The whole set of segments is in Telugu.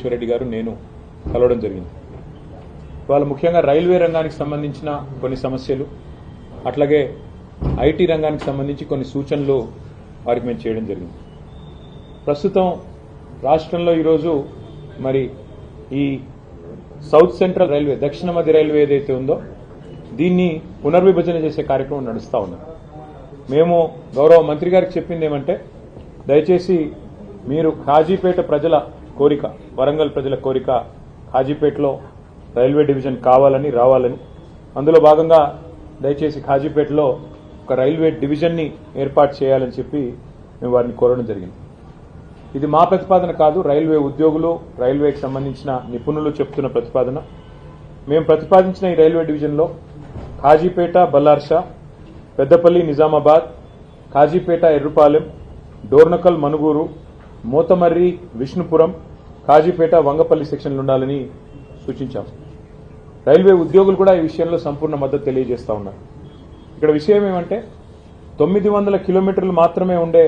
రెడ్డి గారు నేను కలవడం జరిగింది. వాళ్ళు ముఖ్యంగా రైల్వే రంగానికి సంబంధించిన కొన్ని సమస్యలు, అట్లాగే ఐటీ రంగానికి సంబంధించి కొన్ని సూచనలు వారికి మేము చేయడం జరిగింది. ప్రస్తుతం రాష్ట్రంలో ఈరోజు మరి ఈ సౌత్ సెంట్రల్ రైల్వే, దక్షిణ మధ్య రైల్వే ఏదైతే ఉందో దీన్ని పునర్విభజన చేసే కార్యక్రమం నడుస్తూ ఉన్నాం. మేము గౌరవ మంత్రి గారికి చెప్పింది ఏమంటే, దయచేసి మీరు కాజీపేట ప్రజల కోరిక, వరంగల్ ప్రజల కోరిక, కాజీపేటలో రైల్వే డివిజన్ కావాలని, రావాలని, అందులో భాగంగా దయచేసి కాజీపేటలో ఒక రైల్వే డివిజన్ని ఏర్పాటు చేయాలని చెప్పి మేము వారిని కోరడం జరిగింది. ఇది మా ప్రతిపాదన కాదు, రైల్వే ఉద్యోగులు, రైల్వేకి సంబంధించిన నిపుణులు చెప్తున్న ప్రతిపాదన. మేము ప్రతిపాదించిన ఈ రైల్వే డివిజన్లో కాజీపేట, బల్లార్షా, పెద్దపల్లి, నిజామాబాద్, కాజీపేట, ఎర్రుపాలెం, డోర్నకల్, మనుగూరు, మోతమర్రి, విష్ణుపురం, కాజీపేట, వంగపల్లి సెక్షన్లు ఉండాలని సూచించాం. రైల్వే ఉద్యోగులు కూడా ఈ విషయంలో సంపూర్ణ మద్దతు తెలియజేస్తా ఉన్నారు. ఇక్కడ విషయం ఏమంటే 900 కిలోమీటర్లు మాత్రమే ఉండే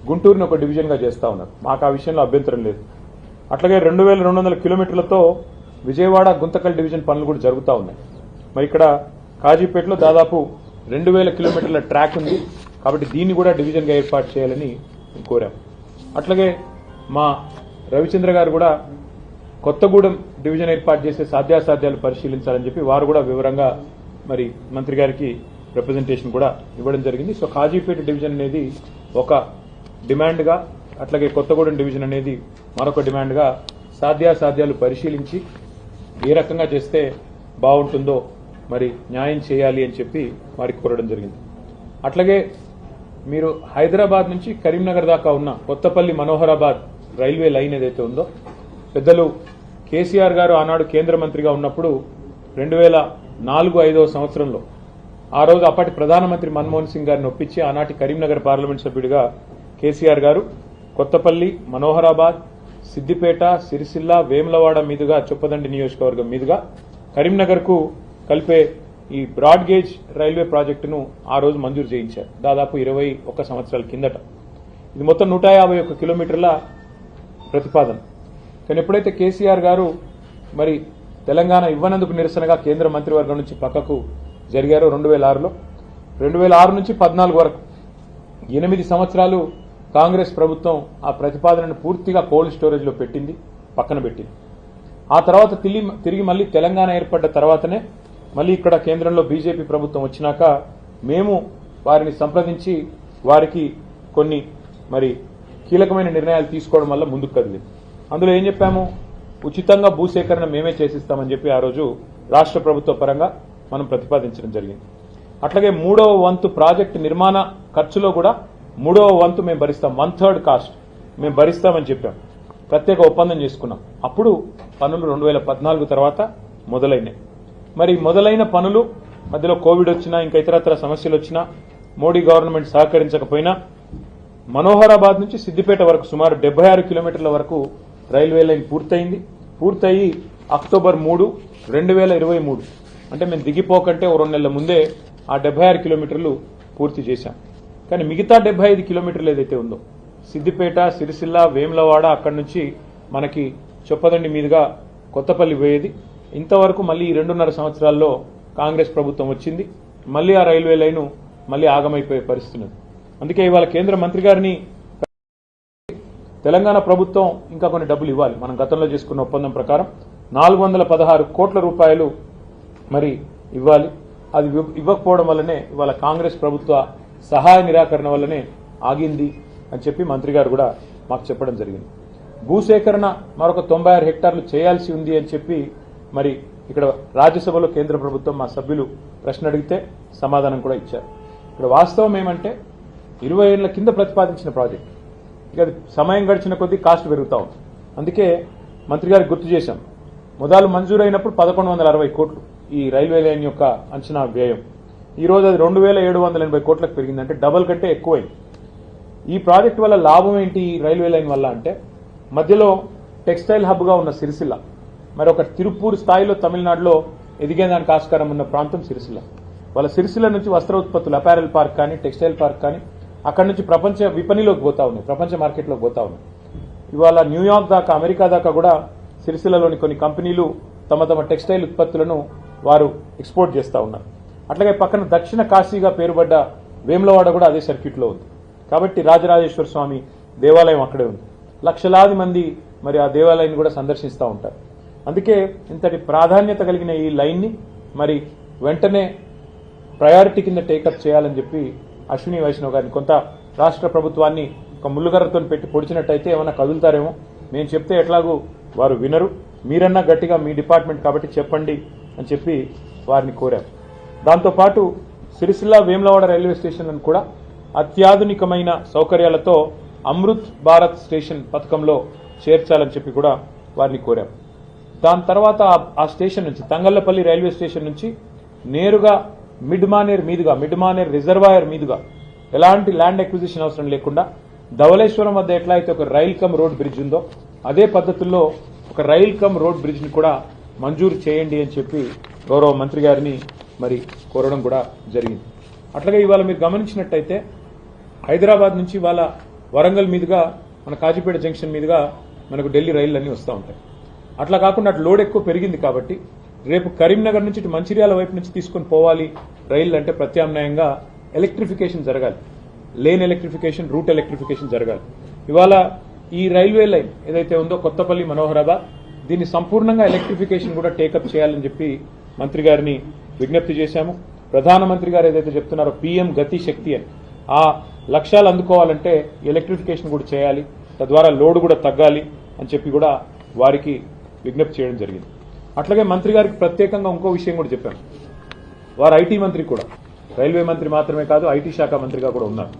గుంటూరుని ఒక డివిజన్గా చేస్తా ఉన్నారు. మాకు ఆ విషయంలో అభ్యంతరం లేదు. అట్లాగే 2200 కిలోమీటర్లతో విజయవాడ, గుంతకల్ డివిజన్ పనులు కూడా జరుగుతూ ఉన్నాయి. మరి ఇక్కడ కాజీపేటలో దాదాపు 2000 కిలోమీటర్ల ట్రాక్ ఉంది కాబట్టి దీన్ని కూడా డివిజన్గా ఏర్పాటు చేయాలని కోరాం. అట్లాగే మా రవిచంద్ర గారు కూడా కొత్తగూడెం డివిజన్ ఏర్పాటు చేసే సాధ్యాసాధ్యాలు పరిశీలించాలని చెప్పి వారు కూడా వివరంగా మరి మంత్రి గారికి రిప్రజెంటేషన్ కూడా ఇవ్వడం జరిగింది. సో కాజీపేట డివిజన్ అనేది ఒక డిమాండ్గా, అట్లాగే కొత్తగూడెం డివిజన్ అనేది మరొక డిమాండ్గా సాధ్యాసాధ్యాలు పరిశీలించి ఏ రకంగా చేస్తే బాగుంటుందో మరి న్యాయం చేయాలి అని చెప్పి వారికి కోరడం జరిగింది. అట్లాగే మీరు హైదరాబాద్ నుంచి కరీంనగర్ దాకా ఉన్న కొత్తపల్లి మనోహరాబాద్ రైల్వే లైన్ ఏదైతే ఉందో, పెద్దలు కేసీఆర్ గారు ఆనాడు కేంద్ర మంత్రిగా ఉన్నప్పుడు 2004-05 సంవత్సరంలో ఆ రోజు అప్పటి ప్రధానమంత్రి మన్మోహన్ సింగ్ గారిని ఒప్పించి ఆనాటి కరీంనగర్ పార్లమెంట్ సభ్యుడిగా కేసీఆర్ గారు కొత్తపల్లి, మనోహరాబాద్, సిద్దిపేట, సిరిసిల్ల, వేములవాడ మీదుగా చొప్పదండి నియోజకవర్గం మీదుగా కరీంనగర్కు కలిపే ఈ బ్రాడ్ గేజ్ రైల్వే ప్రాజెక్టును ఆ రోజు మంజూరు చేయించారు, దాదాపు 21 సంవత్సరాల కిందట. ఇది మొత్తం 151 కిలోమీటర్ల ప్రతిపాదన. కానీ ఎప్పుడైతే కేసీఆర్ గారు మరి తెలంగాణ ఇవ్వనందుకు నిరసనగా కేంద్ర మంత్రివర్గం నుంచి పక్కకు జరిగారో 2006లో, 2006 నుంచి 2014 వరకు 8 సంవత్సరాలు కాంగ్రెస్ ప్రభుత్వం ఆ ప్రతిపాదనను పూర్తిగా కోల్డ్ స్టోరేజ్లో పెట్టింది, పక్కన పెట్టింది. ఆ తర్వాత తిరిగి మళ్ళీ తెలంగాణ ఏర్పడ్డ తర్వాతనే మళ్ళీ ఇక్కడ కేంద్రంలో బీజేపీ ప్రభుత్వం వచ్చినాక మేము వారిని సంప్రదించి వారికి కొన్ని మరి కీలకమైన నిర్ణయాలు తీసుకోవడం వల్ల ముందుకు కదిలింది. అందులో ఏం చెప్పాము, ఉచితంగా భూసేకరణ మేమే చేసిస్తామని చెప్పి ఆ రోజు రాష్ట్ర ప్రభుత్వ పరంగా మనం ప్రతిపాదించడం జరిగింది. అట్లాగే 3వ వంతు ప్రాజెక్టు నిర్మాణ ఖర్చులో కూడా 3వ వంతు మేము భరిస్తాం, 1/3 కాస్ట్ మేము భరిస్తామని చెప్పాం. ప్రత్యేక ఒప్పందం చేసుకున్నాం. అప్పుడు పనులు 2014 తర్వాత మొదలైనాయి. మరి మొదలైన పనులు మధ్యలో కోవిడ్ వచ్చినా, ఇంకా ఇతరత్ర సమస్యలు వచ్చినా, మోడీ గవర్నమెంట్ సహకరించకపోయినా మనోహరాబాద్ నుంచి సిద్దిపేట వరకు సుమారు 76 కిలోమీటర్ల వరకు రైల్వే లైన్ పూర్తయింది. పూర్తయి అక్టోబర్ 3, 2023 అంటే మేము దిగిపోకంటే 2 నెలల ముందే ఆ 76 కిలోమీటర్లు పూర్తి చేశాం. కానీ మిగతా 75 కిలోమీటర్లు ఏదైతే ఉందో సిద్దిపేట, సిరిసిల్ల, వేములవాడ, అక్కడి నుంచి మనకి చొప్పదండి మీదుగా కొత్తపల్లి పోయేది, ఇంతవరకు మళ్ళీ ఈ 2.5 సంవత్సరాల్లో కాంగ్రెస్ ప్రభుత్వం వచ్చింది, మళ్ళీ ఆ రైల్వే లైను మళ్ళీ ఆగమైపోయే పరిస్థితి ఉంది. అందుకే ఇవాళ కేంద్ర మంత్రి గారిని తెలంగాణ ప్రభుత్వం ఇంకా కొన్ని డబ్బులు ఇవ్వాలి. మనం గతంలో చేసుకున్న ఒప్పందం ప్రకారం 416 కోట్ల రూపాయలు మరి ఇవ్వాలి. అది ఇవ్వకపోవడం వల్లనే ఇవాళ కాంగ్రెస్ ప్రభుత్వ సహాయ నిరాకరణ వల్లనే ఆగింది అని చెప్పి మంత్రి గారు కూడా మాకు చెప్పడం జరిగింది. భూసేకరణ మరొక 96 హెక్టార్లు చేయాల్సి ఉంది అని చెప్పి మరి ఇక్కడ రాజ్యసభలో కేంద్ర ప్రభుత్వం మా సభ్యులు ప్రశ్న అడిగితే సమాధానం కూడా ఇచ్చారు. ఇక్కడ వాస్తవం ఏమంటే 20 ఏళ్ల కింద ప్రతిపాదించిన ప్రాజెక్ట్, ఇక సమయం గడిచిన కొద్దీ కాస్ట్ పెరుగుతా ఉంది. అందుకే మంత్రి గారికి గుర్తు చేశాం, మొదలు మంజూరైనప్పుడు 1160 కోట్లు ఈ రైల్వే లైన్ యొక్క అంచనా వ్యయం. ఈ రోజు అది 2780 కోట్లకు పెరిగింది, అంటే డబల్ కంటే ఎక్కువైంది. ఈ ప్రాజెక్టు వల్ల లాభం ఏంటి ఈ రైల్వే లైన్ వల్ల అంటే, మధ్యలో టెక్స్టైల్ హబ్గా ఉన్న సిరిసిల్ల, మరి ఒక తిరుపూర్ స్థాయిలో తమిళనాడులో ఎదిగేదానికి ఆస్కారం ఉన్న ప్రాంతం సిరిసిల్ల. వాళ్ళ సిరిసిల్ల నుంచి వస్త్ర ఉత్పత్తులు, అపారెల్ పార్క్ కానీ, టెక్స్టైల్ పార్క్ కానీ అక్కడి నుంచి ప్రపంచ విపణిలోకి పోతా ఉన్నాయి, ప్రపంచ మార్కెట్లోకి పోతా ఉన్నాయి. ఇవాళ న్యూయార్క్ దాకా అమెరికా దాకా కూడా సిరిసిల్లలోని కొన్ని కంపెనీలు తమ తమ టెక్స్టైల్ ఉత్పత్తులను వారు ఎక్స్పోర్ట్ చేస్తూ ఉన్నారు. అట్లాగే పక్కన దక్షిణ కాశీగా పేరుపడ్డ వేములవాడ కూడా అదే సర్క్యూట్లో ఉంది. కాబట్టి రాజరాజేశ్వర స్వామి దేవాలయం అక్కడే ఉంది. లక్షలాది మంది మరి ఆ దేవాలయాన్ని కూడా సందర్శిస్తూ ఉంటారు. అందుకే ఇంతటి ప్రాధాన్యత కలిగిన ఈ లైన్ని మరి వెంటనే ప్రయారిటీ కింద టేకప్ చేయాలని చెప్పి అశ్విని వైష్ణవ్ గారిని కొంత రాష్ట్ర ప్రభుత్వాన్ని ఒక ముళ్ళుగర్రతో పెట్టి పొడిచినట్టయితే ఏమైనా కదులుతారేమో. నేను చెప్తే ఎట్లాగూ వారు వినరు, మీరన్నా గట్టిగా మీ డిపార్ట్మెంట్ కాబట్టి చెప్పండి అని చెప్పి వారిని కోరారు. దాంతోపాటు సిరిసిల్ల వేములవాడ రైల్వే స్టేషన్లను కూడా అత్యాధునికమైన సౌకర్యాలతో అమృత్ భారత్ స్టేషన్ పథకంలో చేర్చాలని చెప్పి కూడా వారిని కోరాం. దాని తర్వాత ఆ స్టేషన్ నుంచి తంగళ్లపల్లి రైల్వే స్టేషన్ నుంచి నేరుగా మిడ్మానేర్ రిజర్వాయర్ మీదుగా ఎలాంటి ల్యాండ్ ఎక్విజిషన్ అవసరం లేకుండా ధవళేశ్వరం వద్ద ఎట్లా అయితే ఒక రైల్ కమ్ రోడ్ బ్రిడ్జ్ ఉందో అదే పద్ధతుల్లో ఒక రైల్ కమ్ రోడ్ బ్రిడ్జ్ ని కూడా మంజూరు చేయండి అని చెప్పి గౌరవ మంత్రి గారిని మరి కోరడం కూడా జరిగింది. అట్లాగే ఇవాళ మీరు గమనించినట్టయితే హైదరాబాద్ నుంచి ఇవాళ వరంగల్ మీదుగా మన కాజీపేట జంక్షన్ మీదుగా మనకు ఢిల్లీ రైళ్లు అన్నీ వస్తూ ఉంటాయి. అట్లా కాకుండా అటు లోడ్ ఎక్కువ పెరిగింది కాబట్టి రేపు కరీంనగర్ నుంచి ఇటు మంచిర్యాల వైపు నుంచి తీసుకొని పోవాలి రైళ్లు అంటే ప్రత్యామ్నాయంగా ఎలక్ట్రిఫికేషన్ జరగాలి. లేన్ ఎలక్ట్రిఫికేషన్, రూట్ ఎలక్ట్రిఫికేషన్ జరగాలి. ఇవాళ ఈ రైల్వే లైన్ ఏదైతే ఉందో కొత్తపల్లి మనోహరాబాద్ దీన్ని సంపూర్ణంగా ఎలక్ట్రిఫికేషన్ కూడా టేకప్ చేయాలని చెప్పి మంత్రి గారిని విజ్ఞప్తి చేశాము. ప్రధానమంత్రి గారు ఏదైతే చెప్తున్నారో పీఎం గతి శక్తి అని ఆ లక్ష్యాలు అందుకోవాలంటే ఎలక్ట్రిఫికేషన్ కూడా చేయాలి, తద్వారా లోడ్ కూడా తగ్గాలి అని చెప్పి కూడా వారికి విజ్ఞప్తి చేయడం జరిగింది. అట్లాగే మంత్రి గారికి ప్రత్యేకంగా ఇంకో విషయం కూడా చెప్పాను. వారు ఐటీ మంత్రి కూడా, రైల్వే మంత్రి మాత్రమే కాదు ఐటీ శాఖ మంత్రిగా కూడా ఉన్నారు.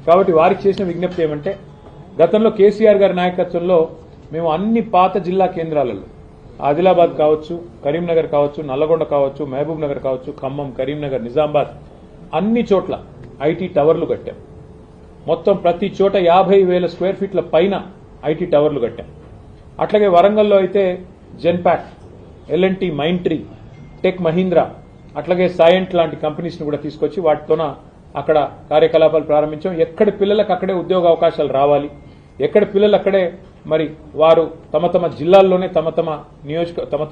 కాబట్టి వారికి చేసిన విజ్ఞప్తి ఏమంటే గతంలో కేసీఆర్ గారి నాయకత్వంలో మేము అన్ని పాత జిల్లా కేంద్రాలలో ఆదిలాబాద్ కావచ్చు, కరీంనగర్ కావచ్చు, నల్లగొండ కావచ్చు, మహబూబ్ నగర్ కావచ్చు, ఖమ్మం, కరీంనగర్, నిజామాబాద్ అన్ని చోట్ల ఐటీ టవర్లు కట్టాం. మొత్తం ప్రతి చోట 50,000 స్క్వేర్ ఫీట్ల పైన ఐటీ టవర్లు కట్టాం. అట్లాగే వరంగల్లో అయితే Genpact, LNT, Mindtree, Tech Mahindra, అట్లాగే సాయంట్ లాంటి కంపెనీస్ ను కూడా తీసుకొచ్చి వాటితోన అక్కడ కార్యకలాపాలు ప్రారంభించాం. ఎక్కడి పిల్లలకు అక్కడే ఉద్యోగ అవకాశాలు రావాలి, ఎక్కడి పిల్లలు అక్కడే మరి వారు తమ తమ జిల్లాల్లోనే తమ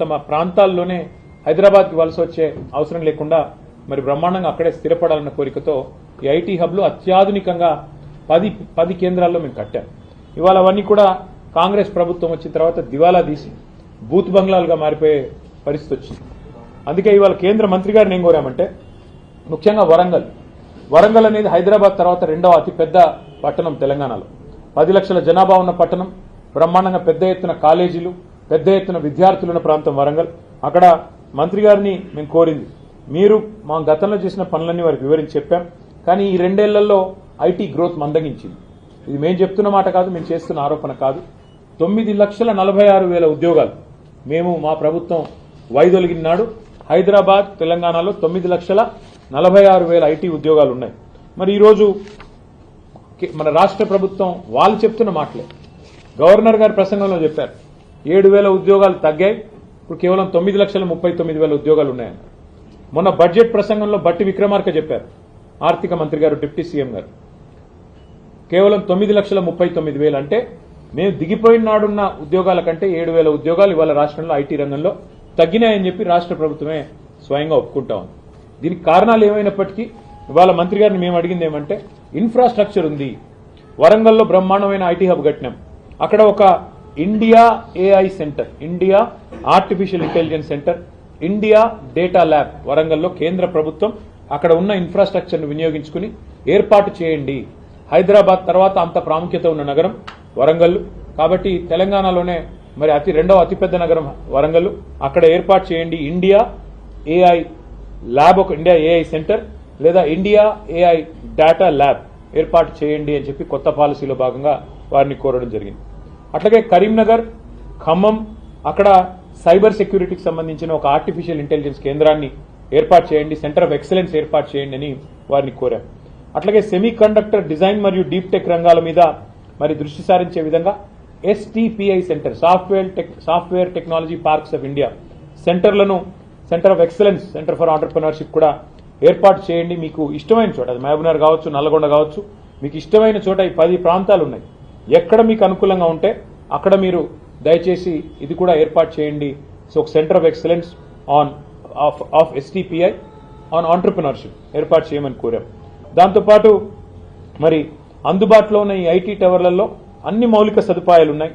తమ ప్రాంతాల్లోనే హైదరాబాద్కి వలస వచ్చే అవసరం లేకుండా మరి బ్రహ్మాండంగా అక్కడే స్థిరపడాలన్న కోరికతో ఈ ఐటీ హబ్లు అత్యాధునికంగా 10 కేంద్రాల్లో మేము కట్టాం. ఇవాళ అవన్నీ కూడా కాంగ్రెస్ ప్రభుత్వం వచ్చిన తర్వాత దివాలా తీసి బూత్ బంగ్లాలుగా మారిపోయే పరిస్థితి వచ్చింది. అందుకే ఇవాళ కేంద్ర మంత్రి గారిని ఏం కోరామంటే ముఖ్యంగా వరంగల్ అనేది హైదరాబాద్ తర్వాత 2వ అతిపెద్ద పట్టణం తెలంగాణలో. 10 లక్షల జనాభా ఉన్న పట్టణం, బ్రహ్మాండంగా పెద్ద ఎత్తున కాలేజీలు, పెద్ద ఎత్తున విద్యార్థులున్న ప్రాంతం వరంగల్. అక్కడ మంత్రి గారిని మేము కోరింది, మీరు మా గతంలో చేసిన పనులన్నీ వారికి వివరించి చెప్పాం, కానీ ఈ 2 ఏళ్లలో ఐటీ గ్రోత్ మందగించింది. ఇది మేము చెప్తున్న మాట కాదు, మేము చేస్తున్న ఆరోపణ కాదు. 9,46,000 ఉద్యోగాలు మేము మా ప్రభుత్వం వైదొలిగిన నాడు హైదరాబాద్, తెలంగాణలో 9,46,000 ఐటీ ఉద్యోగాలు ఉన్నాయి. మరి ఈరోజు మన రాష్ట్ర ప్రభుత్వం వాళ్ళు చెప్తున్న మాటలే. గవర్నర్ గారి ప్రసంగంలో చెప్పారు 7,000 ఉద్యోగాలు తగ్గాయి, ఇప్పుడు కేవలం 9,39,000 ఉద్యోగాలు ఉన్నాయన్నారు. మొన్న బడ్జెట్ ప్రసంగంలో బట్టి విక్రమార్క చెప్పారు, ఆర్థిక మంత్రి గారు, డిప్యూటీ సీఎం గారు, కేవలం 9,39,000 అంటే మేము దిగిపోయిన నాడున్న ఉద్యోగాల కంటే 7,000 ఉద్యోగాలు ఇవాళ రాష్ట్రంలో ఐటీ రంగంలో తగ్గినాయని చెప్పి రాష్ట్ర ప్రభుత్వమే స్వయంగా ఒప్పుకుంటా ఉంది. దీనికి కారణాలు ఏమైనప్పటికీ ఇవాళ మంత్రి గారిని మేము అడిగింది ఏమంటే ఇన్ఫ్రాస్ట్రక్చర్ ఉంది. వరంగల్లో బ్రహ్మాండమైన ఐటీ హబ్ కట్టినాం. అక్కడ ఒక India AI center, India artificial intelligence centre, India data lab వరంగల్లో కేంద్ర ప్రభుత్వం అక్కడ ఉన్న ఇన్ఫ్రాస్ట్రక్చర్ను వినియోగించుకుని ఏర్పాటు చేయండి. హైదరాబాద్ తర్వాత అంత ప్రాముఖ్యత ఉన్న నగరం వరంగల్, కాబట్టి తెలంగాణలోనే మరి 2వ అతిపెద్ద నగరం వరంగల్, అక్కడ ఏర్పాటు చేయండి ఇండియా ఏఐ ల్యాబ్, ఒక ఇండియా ఏఐ సెంటర్ లేదా ఇండియా ఏఐ డేటా ల్యాబ్ ఏర్పాటు చేయండి అని చెప్పి కొత్త పాలసీలో భాగంగా వారిని కోరడం జరిగింది. అట్లాగే కరీంనగర్, ఖమ్మం అక్కడ సైబర్ సెక్యూరిటీకి సంబంధించిన ఒక ఆర్టిఫిషియల్ ఇంటెలిజెన్స్ కేంద్రాన్ని ఏర్పాటు చేయండి, సెంటర్ ఆఫ్ ఎక్సలెన్స్ ఏర్పాటు చేయండి అని వారిని కోరారు. అట్లాగే సెమీ కండక్టర్ డిజైన్ మరియు డీప్ టెక్ రంగాల మీద మరి దృష్టి సారించే విధంగా STPI centre, software technology parks of India సెంటర్లను, centre of excellence, centre for entrepreneurship కూడా ఏర్పాటు చేయండి. మీకు ఇష్టమైన చోట, అది మహబూబ్నగర్ కావచ్చు, నల్లగొండ కావచ్చు, మీకు ఇష్టమైన చోట ఈ 10 ప్రాంతాలు ఉన్నాయి. ఎక్కడ మీకు అనుకూలంగా ఉంటే అక్కడ మీరు దయచేసి ఇది కూడా ఏర్పాటు చేయండి. సో ఒక centre of excellence of STPI on entrepreneurship ఏర్పాటు చేయమని కోరాం. దాంతోపాటు మరి అందుబాటులో ఉన్న ఈ IT టవర్లలో అన్ని మౌలిక సదుపాయాలు ఉన్నాయి.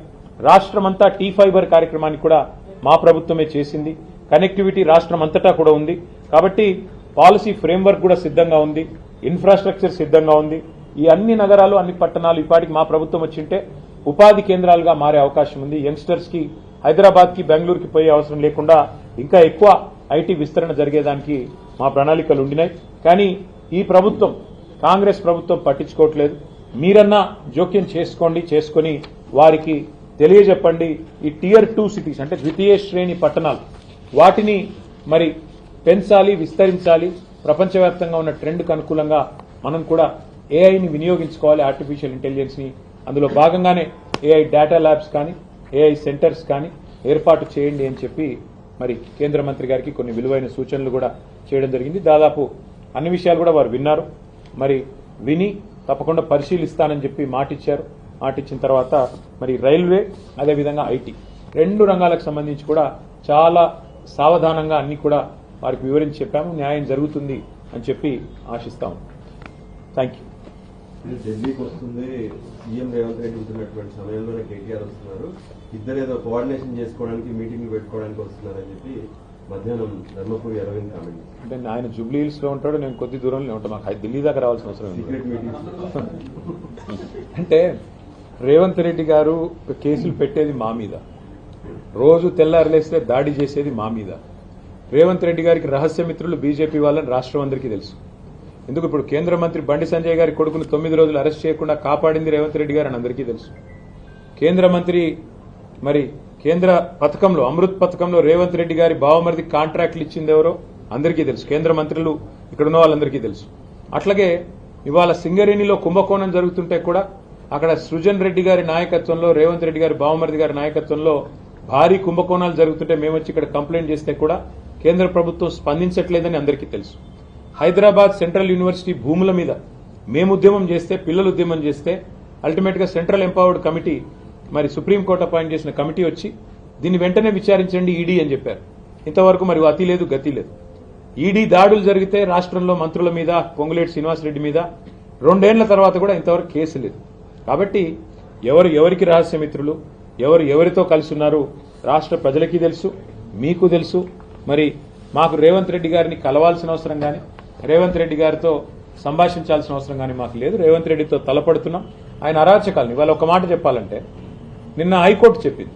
రాష్ట్రమంతా T-ఫైబర్ కార్యక్రమాన్ని కూడా మా ప్రభుత్వమే చేసింది. కనెక్టివిటీ రాష్ట్రం అంతటా కూడా ఉంది. కాబట్టి పాలసీ ఫ్రేమ్వర్క్ కూడా సిద్ధంగా ఉంది, ఇన్ఫ్రాస్ట్రక్చర్ సిద్ధంగా ఉంది. ఈ అన్ని నగరాలు అన్ని పట్టణాలు ఇప్పటికి మా ప్రభుత్వం వచ్చింటే ఉపాధి కేంద్రాలుగా మారే అవకాశం ఉంది. యంగ్స్టర్స్ కి హైదరాబాద్కి బెంగళూరుకి పోయే అవసరం లేకుండా ఇంకా ఎక్కువ IT విస్తరణ జరిగేదానికి మా ప్రణాళికలు ఉండినాయి. కానీ ఈ ప్రభుత్వం కాంగ్రెస్ ప్రభుత్వం పట్టించుకోవట్లేదు. మీరన్నా జోక్యం చేసుకొని వారికి తెలియజెప్పండి. ఈ Tier 2 సిటీస్ అంటే ద్వితీయ శ్రేణి పట్టణాలు వాటిని మరి పెంచాలి, విస్తరించాలి. ప్రపంచవ్యాప్తంగా ఉన్న ట్రెండ్కు అనుకూలంగా మనం కూడా AIని వినియోగించుకోవాలి, ఆర్టిఫిషియల్ ఇంటెలిజెన్స్ ని. అందులో భాగంగానే AI డేటా ల్యాబ్స్ కానీ AI సెంటర్స్ కానీ ఏర్పాటు చేయండి అని చెప్పి మరి కేంద్ర మంత్రి గారికి కొన్ని విలువైన సూచనలు కూడా చేయడం జరిగింది. దాదాపు అన్ని విషయాలు కూడా వారు విన్నారు. మరి విని తప్పకుండా పరిశీలిస్తానని చెప్పి మాటిచ్చారు. మాటిచ్చిన తర్వాత మరి రైల్వే అదేవిధంగా IT 2 రంగాలకు సంబంధించి కూడా చాలా సావధానంగా అన్ని కూడా వారికి వివరించి చెప్పాము. న్యాయం జరుగుతుంది అని చెప్పి ఆశిస్తాము. Thank you. ఢిల్లీకి వస్తుంది సీఎం రేవంత్ రెడ్డి ఉంటున్నటువంటి సమయంలోనే కేటీఆర్ వస్తున్నారు. ఇద్దరు ఏదో కోఆర్డినేషన్ చేసుకోవడానికి మీటింగ్లు పెట్టుకోవడానికి వస్తున్నారని చెప్పి మధ్యాహ్నం ధర్మపురి అరవింద్ కామెంట్. అంటే ఆయన జూబ్లీ హిల్స్ లో ఉంటాడు, నేను కొద్ది దూరంలో ఉంటాను. మాకు ఢిల్లీ దాకా రావాల్సిన అవసరం సీక్రెట్ మీటింగ్. అంటే రేవంత్ రెడ్డి గారు కేసులు పెట్టేది మా మీద, రోజు తెల్లారలేస్తే దాడి చేసేది మా మీద. రేవంత్ రెడ్డి గారికి రహస్య మిత్రులు బీజేపీ వాళ్ళని రాష్ట్రం అందరికీ తెలుసు. ఎందుకు ఇప్పుడు కేంద్ర మంత్రి బండి సంజయ్ గారి కొడుకును 9 రోజులు అరెస్ట్ చేయకుండా కాపాడింది రేవంత్ రెడ్డి గారు అని అందరికీ తెలుసు. కేంద్ర మంత్రి మరి కేంద్ర పథకంలో అమృత్ పథకంలో రేవంత్ రెడ్డి గారి బావమరిది కాంట్రాక్ట్లు ఇచ్చింది ఎవరో అందరికీ తెలుసు. కేంద్ర మంత్రులు ఇక్కడ ఉన్న వాళ్ళందరికీ తెలుసు. అట్లాగే ఇవాళ సింగరేణిలో కుంభకోణం జరుగుతుంటే కూడా అక్కడ సృజన్ రెడ్డి గారి నాయకత్వంలో రేవంత్ రెడ్డి గారి బావమరిది గారి నాయకత్వంలో భారీ కుంభకోణాలు జరుగుతుంటే మేము వచ్చి ఇక్కడ కంప్లైంట్ చేస్తే కూడా కేంద్ర ప్రభుత్వం స్పందించట్లేదని అందరికీ తెలుసు. హైదరాబాద్ సెంట్రల్ యూనివర్సిటీ భూముల మీద మేము ఉద్యమం చేస్తే, పిల్లలు ఉద్యమం చేస్తే అల్టిమేట్ గా సెంట్రల్ ఎంపవర్డ్ కమిటీ మరి సుప్రీంకోర్టు అపాయింట్ చేసిన కమిటీ వచ్చి దీన్ని వెంటనే విచారించండి ఈడీ అని చెప్పారు. ఇంతవరకు మరి అతి లేదు గతి లేదు. ఈడీ దాడులు జరిగితే రాష్ట్రంలో మంత్రుల మీద, పొంగులేటి శ్రీనివాసరెడ్డి మీద 2 ఏళ్ల తర్వాత కూడా ఇంతవరకు కేసు లేదు. కాబట్టి ఎవరికి రహస్య మిత్రులు, ఎవరితో కలిసి ఉన్నారు రాష్ట్ర ప్రజలకి తెలుసు, మీకు తెలుసు. మరి మాకు రేవంత్ రెడ్డి గారిని కలవాల్సిన అవసరం కానీ రేవంత్ రెడ్డి గారితో సంభాషించాల్సిన అవసరం కానీ మాకు లేదు. రేవంత్ రెడ్డితో తలపడుతున్నాం. ఆయన అరాచకాలను ఇవాళ ఒక మాట చెప్పాలంటే నిన్న హైకోర్టు చెప్పింది,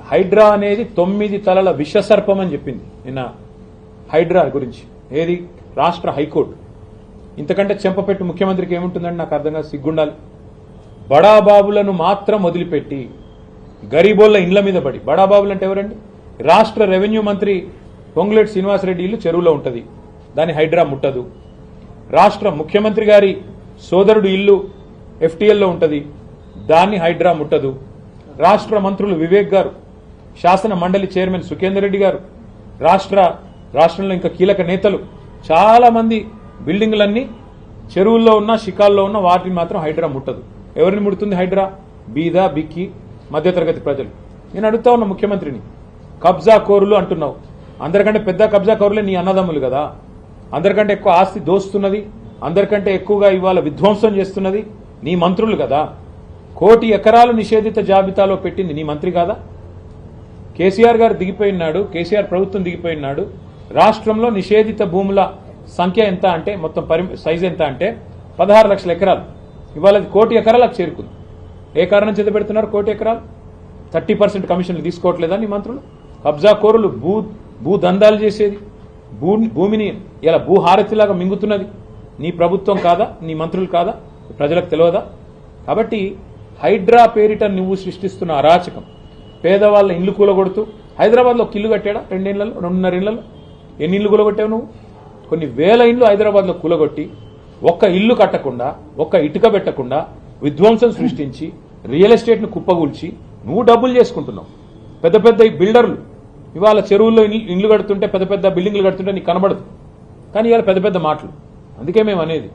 హైడ్రా అనేది 9 తలల విషసర్పం అని చెప్పింది నిన్న హైడ్రా గురించి. ఏది రాష్ట్ర హైకోర్టు. ఇంతకంటే చెంపపెట్టు ముఖ్యమంత్రికి ఏముంటుందని నాకు అర్థంగా సిగ్గుండాలి. బడాబాబులను మాత్రం వదిలిపెట్టి గరీబోళ్ల ఇండ్ల మీద పడి, బడాబాబులు అంటే ఎవరండి? రాష్ట్ర రెవెన్యూ మంత్రి పొంగులేటి శ్రీనివాసరెడ్డి ఇల్లు చెరువులో ఉంటుంది, దాన్ని హైడ్రా ముట్టదు. రాష్ట్ర ముఖ్యమంత్రి గారి సోదరుడు ఇల్లు FTL లో ఉంటుంది, దాన్ని హైడ్రా ముట్టదు. రాష్ట్ర మంత్రులు వివేక్ గారు, శాసన మండలి చైర్మన్ సుఖేందర్ రెడ్డి గారు, రాష్ట్రంలో ఇంకా కీలక నేతలు చాలా మంది బిల్డింగులన్నీ చెరువుల్లో ఉన్న, షికాల్లో ఉన్న వాటిని మాత్రం హైడ్రా ముట్టదు. ఎవరిని ముడుతుంది హైడ్రా? బీద, బిక్కి, మధ్యతరగతి ప్రజలు. నేను అడుగుతా ఉన్న ముఖ్యమంత్రిని, కబ్జా కోరులు అంటున్నావు, అందరికంటే పెద్ద కబ్జా కోరులే నీ అన్నదమ్ములు కదా. అందరికంటే ఎక్కువ ఆస్తి దోస్తున్నది, అందరికంటే ఎక్కువగా ఇవాళ విధ్వంసం చేస్తున్నది నీ మంత్రులు కదా. 1 కోటి ఎకరాలు నిషేధిత జాబితాలో పెట్టింది నీ మంత్రి కాదా? కేసీఆర్ గారు దిగిపోయినాడు, కేసీఆర్ ప్రభుత్వం దిగిపోయినాడు. రాష్ట్రంలో నిషేధిత భూముల సంఖ్య ఎంత అంటే, మొత్తం సైజ్ ఎంత అంటే 16 లక్షల ఎకరాలు. ఇవాళ 1 కోటి ఎకరాలకు చేరుకుంది. ఏ కారణం చేత పెడుతున్నారు 1 కోటి ఎకరాలు? 30% కమిషన్లు తీసుకోవట్లేదా నీ మంత్రులు? కబ్జా కోరులు, భూ దందాలు చేసేది, భూమిని ఇలా భూహారతిలాగా మింగుతున్నది నీ ప్రభుత్వం కాదా? నీ మంత్రులు కాదా? ప్రజలకు తెలియదా? కాబట్టి హైడ్రా పేరిట నువ్వు సృష్టిస్తున్న అరాచకం, పేదవాళ్ళ ఇల్లు కూలగొడుతూ, హైదరాబాద్లో ఒక ఇల్లు కట్టాడా 2 ఏళ్లలో, 2.5 ఏళ్లలో? ఎన్ని ఇల్లు కూలగొట్టావు నువ్వు? కొన్ని వేల ఇల్లు హైదరాబాద్లో కూలగొట్టి, ఒక్క ఇల్లు కట్టకుండా, ఒక్క ఇటుక పెట్టకుండా విధ్వంసం సృష్టించి, రియల్ ఎస్టేట్ ను కుప్పగూల్చి నువ్వు డబ్బులు చేసుకుంటున్నావు. పెద్ద పెద్ద ఈ బిల్డర్లు ఇవాళ చెరువుల్లో ఇల్లు కడుతుంటే, పెద్ద పెద్ద బిల్డింగ్లు కడుతుంటే నీకు కనబడదు, కానీ ఇవాళ పెద్ద పెద్ద మాటలు. అందుకే మేము అనేది